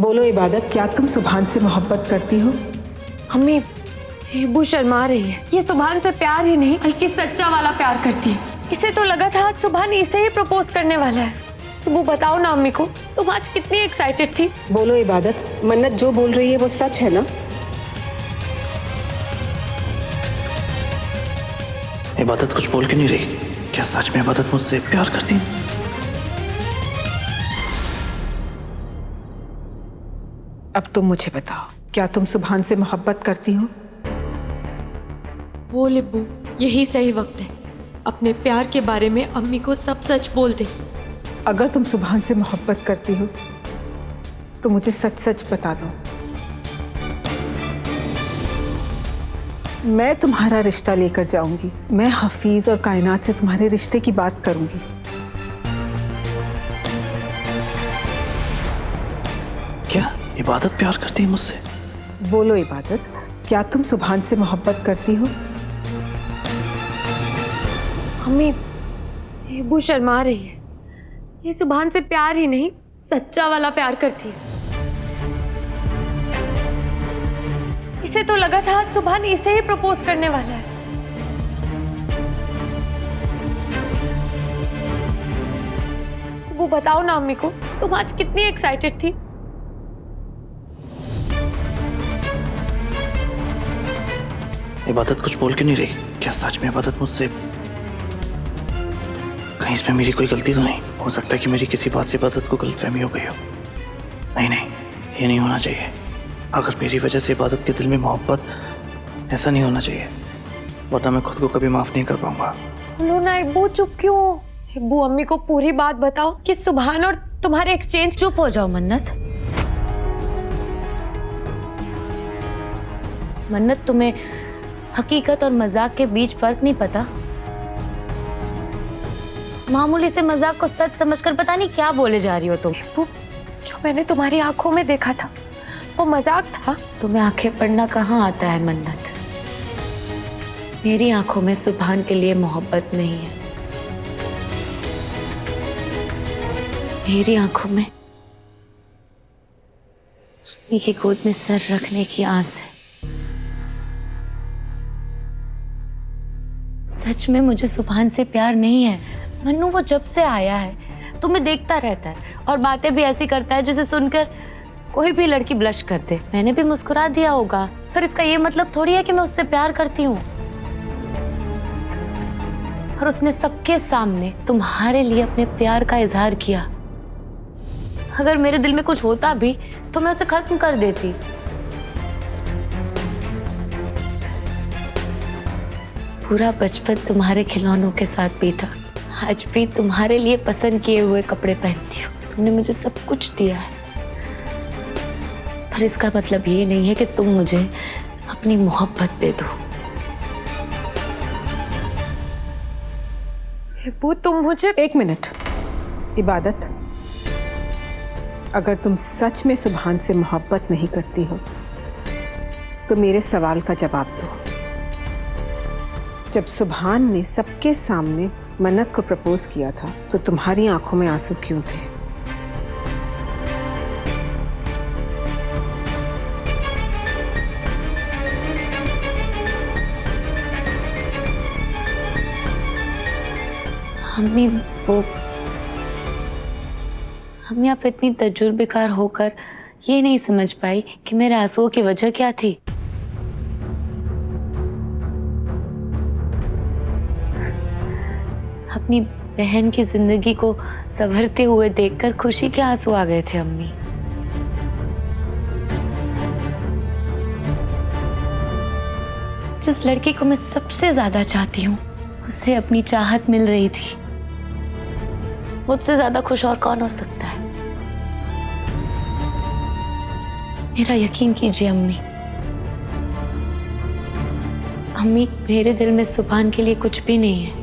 बोलो इबादत, क्या तुम सुभान से मोहब्बत करती हो? अम्मी, हेबू शर्मा रही है। ये सुभान से प्यार ही नहीं बल्कि सच्चा वाला प्यार करती है। इसे तो लगा था आज सुभान इसे ही प्रपोज करने वाला है। तो वो बताओ ना अम्मी को, तुम आज कितनी एक्साइटेड थी? बोलो इबादत, मन्नत जो बोल रही है वो सच है ना? इबादत कुछ बोल के नहीं रही। क्या सच में इबादत मुझसे प्यार करती है? अब तुम मुझे बताओ, क्या तुम सुभान से मोहब्बत करती हो? बोल अब्बू, यही सही वक्त है। अपने प्यार के बारे में अम्मी को सब सच बोल दे। अगर तुम सुभान से मोहब्बत करती हो तो मुझे सच सच बता दो। मैं तुम्हारा रिश्ता लेकर जाऊंगी। मैं हफीज और कायनात से तुम्हारे रिश्ते की बात करूंगी। क्या इबादत प्यार करती है मुझसे? बोलो इबादत, क्या तुम सुभान से मोहब्बत करती हो? अम्मी, हेबू शर्मा रही है। ये सुभान से प्यार ही नहीं सच्चा वाला प्यार करती है। इसे तो लगा था आज सुभान इसे ही प्रपोज करने वाला है। वो बताओ ना अम्मी को, तुम आज कितनी एक्साइटेड थी? इबादत कुछ बोल के नहीं रही। क्या सच में इबादत मुझसे? कहीं इसमें मेरी कोई गलती तो नहीं? हो सकता है कि मेरी किसी बात से इबादत को गलतफहमी हो गई हो। नहीं नहीं, ये नहीं होना चाहिए। अगर मेरी वजह से इबादत के दिल में मोहब्बत, ऐसा नहीं होना चाहिए, वरना मैं खुद को कभी माफ नहीं कर पाऊंगा। बोलो ना अब्बू, चुप क्यों हो? अब्बू, अम्मी को पूरी बात बताओ कि सुभान और तुम्हारे एक्सचेंज। चुप हो जाओ मन्नत। मन्नत, तुम्हें हकीकत और मजाक के बीच फर्क नहीं पता? मामूली से मजाक को सच समझकर पता नहीं क्या बोले जा रही हो तुम। अब्बू, जो मैंने तुम्हारी आंखों में देखा था वो मजाक था। तुम्हें आंखें पढ़ना कहाँ आता है मन्नत? मेरी आंखों में सुभान के लिए मोहब्बत नहीं है। मेरी आंखों में मम्मी की गोद में सर रखने की आस है। सच में मुझे सुभान से प्यार नहीं है मन्नू। वो जब से आया है तुम्हें देखता रहता है और बातें भी ऐसी करता है जिसे सुनकर कोई भी लड़की ब्लश कर दे। मैंने भी मुस्कुरा दिया होगा, पर इसका ये मतलब थोड़ी है कि मैं उससे प्यार करती हूँ। और उसने सबके सामने तुम्हारे लिए अपने प्यार का इजहार किया। अगर मेरे दिल में कुछ होता भी तो मैं उसे खत्म कर देती। पूरा बचपन तुम्हारे खिलौनों के साथ बीता। आज भी तुम्हारे लिए पसंद किए हुए कपड़े पहनती हूँ। तुमने मुझे सब कुछ दिया है, पर इसका मतलब ये नहीं है कि तुम मुझे अपनी मोहब्बत दे दो। अब्बू, तुम मुझे। एक मिनट इबादत, अगर तुम सच में सुभान से मोहब्बत नहीं करती हो तो मेरे सवाल का जवाब दो। जब सुभान ने सबके सामने मन्नत को प्रपोज किया था तो तुम्हारी आंखों में आंसू क्यों थे? मम्मी आप इतनी तजुर्बेकार होकर ये नहीं समझ पाई कि मेरे आंसुओं की वजह क्या थी। अपनी बहन की जिंदगी को संवरते हुए देखकर खुशी के आंसू आ गए थे अम्मी। जिस लड़की को मैं सबसे ज्यादा चाहती हूँ उससे अपनी चाहत मिल रही थी। मुझसे ज्यादा खुश और कौन हो सकता है? मेरा यकीन कीजिए अम्मी। अम्मी, मेरे दिल में सुभान के लिए कुछ भी नहीं है।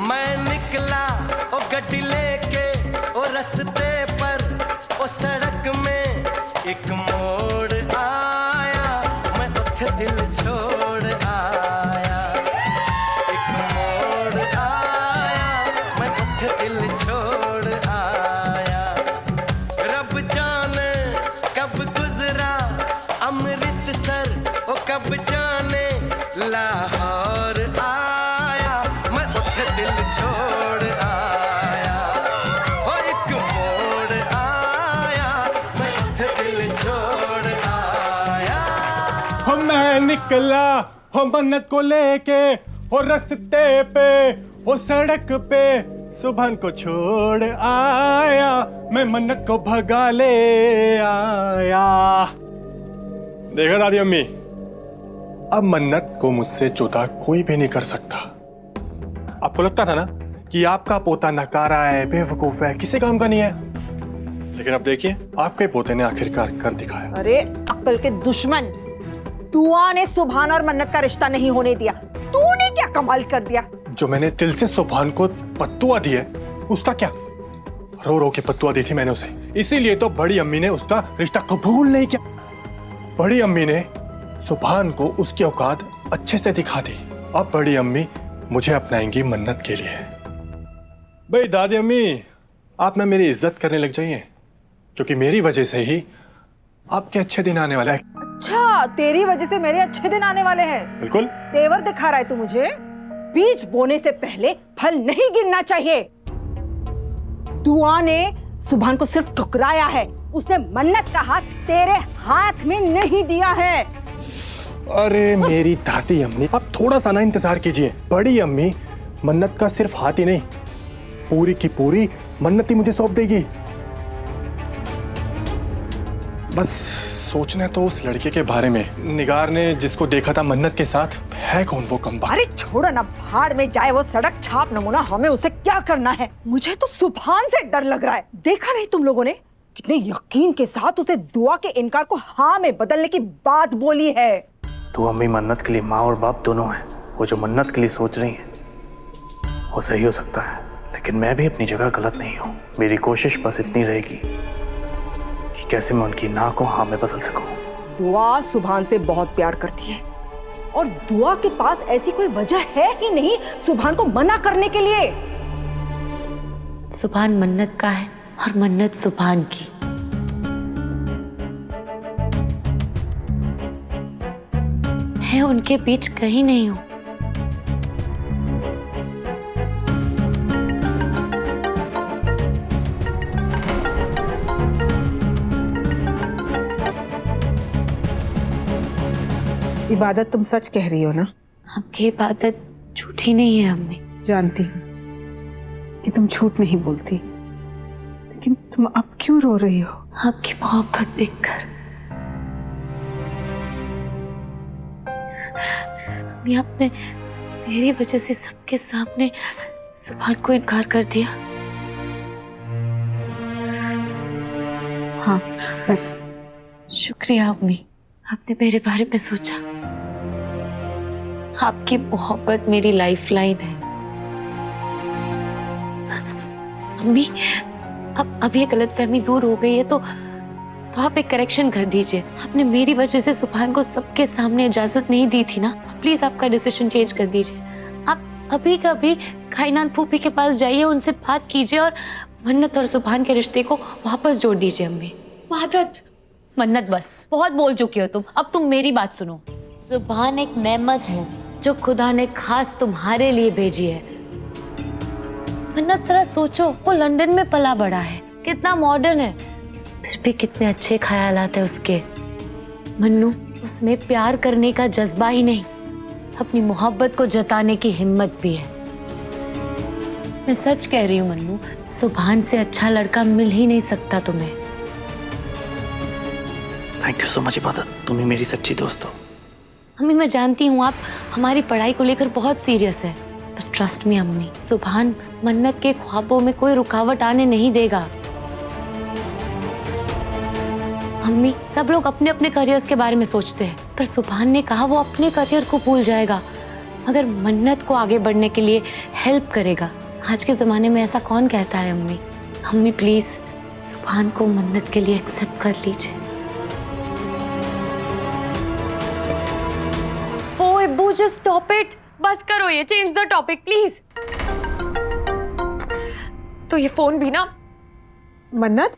मैं निकला ओ गड्डी लेके ओ रस्ते पर ओ सड़क में एक मोड़ आया, मैं उठे दिल छोड़ आया। एक मोड़ आया, मैं उठे दिल छोड़ आया। रब जाने कब गुजरा अमृतसर, ओ कब जाने लाहौर आया, मैं उठे दिल छोड़ आया। ओ एक मोड़ आया, मैं उठे दिल छोड़ आया। हो मैं निकला हो मन्नत को लेके, हो रास्ते पे हो सड़क पे, सुभान को छोड़ आया, मैं मन्नत को भगा ले आया। देखा दादी अम्मी, अब मन्नत को मुझसे जुदा कोई भी नहीं कर सकता। आपको लगता था ना कि आपका पोता नकारा है, बेवकूफ है, किसी काम का नहीं है, लेकिन अब देखिए आपके पोते ने आखिरकार कर दिखाया। अरे अक्ल के दुश्मन, दुआ ने सुभान और मन्नत का रिश्ता नहीं होने दिया। तूने क्या कमाल कर दिया? जो मैंने दिल से सुभान को पत्तुआ दी है, उसका क्या? रो रो के पत्तुआ दी थी मैंने उसे, इसीलिए तो बड़ी अम्मी ने उसका रिश्ता कबूल नहीं किया। बड़ी अम्मी ने सुभान को उसकी औकात अच्छे से दिखा दी। अब बड़ी अम्मी मुझे अपनाएंगी मन्नत के लिए। भाई दादी अम्मी, आप ना मेरी इज्जत करने लग जाइए, क्योंकि मेरी वजह से ही आपके अच्छे दिन आने वाले हैं। अच्छा, तेरी वजह से मेरे अच्छे दिन आने वाले हैं। बिल्कुल। तेवर दिखा रहा है तू मुझे। बीज बोने से पहले फल नहीं गिनना चाहिए। दुआ ने सुभान को सिर्फ ठुकराया है, उसने मन्नत का हाथ तेरे हाथ में नहीं दिया है। अरे मेरी दादी अम्मी, आप थोड़ा सा ना इंतजार कीजिए। बड़ी अम्मी मन्नत का सिर्फ हाथ ही नहीं, पूरी की पूरी मन्नत ही मुझे सौंप देगी। बस सोचना है तो उस लड़के के बारे में। निगार ने जिसको देखा था मन्नत के साथ, है कौन वो कमबख्त? अरे छोड़ो ना, भाड़ में जाए वो सड़क छाप नमूना, हमें उसे क्या करना है? मुझे तो सुभान से डर लग रहा है। देखा नहीं तुम लोगों ने कितने यकीन के साथ उसे दुआ के इनकार को हाँ में बदलने की बात बोली है। तो अम्मी मन्नत के लिए माँ और बाप दोनों हैं। वो जो मन्नत के लिए सोच रही हैं वो सही हो सकता है, लेकिन मैं भी अपनी जगह गलत नहीं हूँ। मेरी कोशिश बस इतनी रहेगी कि कैसे मैं उनकी ना को हाँ में बदल सकूं। दुआ सुभान से बहुत प्यार करती है और दुआ के पास ऐसी कोई वजह है ही नहीं सुभान को मना करने के लिए। सुभान मन्नत का है और मन्नत सुभान की। मैं उनके बीच कहीं नहीं हूं। इबादत, तुम सच कह रही हो ना? आपकी इबादत झूठी नहीं है अम्मी। जानती हूँ कि तुम झूठ नहीं बोलती, लेकिन तुम अब क्यों रो रही हो? आपकी मोहब्बत देखकर। अम्मी, आपने मेरी वजह से सबके सामने सुभान को इनकार कर दिया। हाँ, शुक्रिया अम्मी, आपने मेरे बारे में सोचा। आपकी मोहब्बत मेरी लाइफलाइन है। अम्मी, अब ये गलतफहमी दूर हो गई है तो आप एक करेक्शन कर दीजिए। आपने मेरी वजह से सुभान को सबके सामने इजाजत नहीं दी थी ना, प्लीज आपका डिसीजन चेंज कर दीजिए। आप अभी कभी कायनात फूफी के पास जाइए, उनसे बात कीजिए और मन्नत और सुभान के रिश्ते को वापस जोड़ दीजिए। अम्मी, मन्नत, बस बहुत बोल चुकी हो तुम, अब तुम मेरी बात सुनो। सुभान एक नेमत है जो खुदा ने खास तुम्हारे लिए भेजी है। मन्नत, जरा सोचो, वो लंदन में पला बड़ा है, कितना मॉडर्न है, फिर भी कितने अच्छे ख्यालात है उसके। मन्नू, उसमें प्यार करने का जज्बा ही नहीं, अपनी मोहब्बत को जताने की हिम्मत भी है। मैं सच कह रही हूँ मन्नू, सुभान से अच्छा लड़का मिल ही नहीं सकता तुम्हें। थैंक यू सो मच इबादत, तुम ही मेरी सच्ची दोस्त हो। अम्मी, मैं जानती हूँ आप हमारी पढ़ाई को लेकर बहुत सीरियस है, बट ट्रस्ट मी अम्मी, सुभान मन्नत के ख्वाबों में कोई रुकावट आने नहीं देगा। अम्मी, सब लोग अपने अपने करियर्स के बारे में सोचते हैं, पर सुभान ने कहा वो अपने करियर को भूल जाएगा मगर मन्नत को आगे बढ़ने के लिए हेल्प करेगा। आज के ज़माने में ऐसा कौन कहता है अम्मी? अम्मी प्लीज़, सुभान को मन्नत के लिए एक्सेप्ट कर लीजिए। ओ अब्बू जस्ट स्टॉप इट, बस करो ये, चेंज द टॉपिक प्लीज। तो ये फोन भी ना मन्नत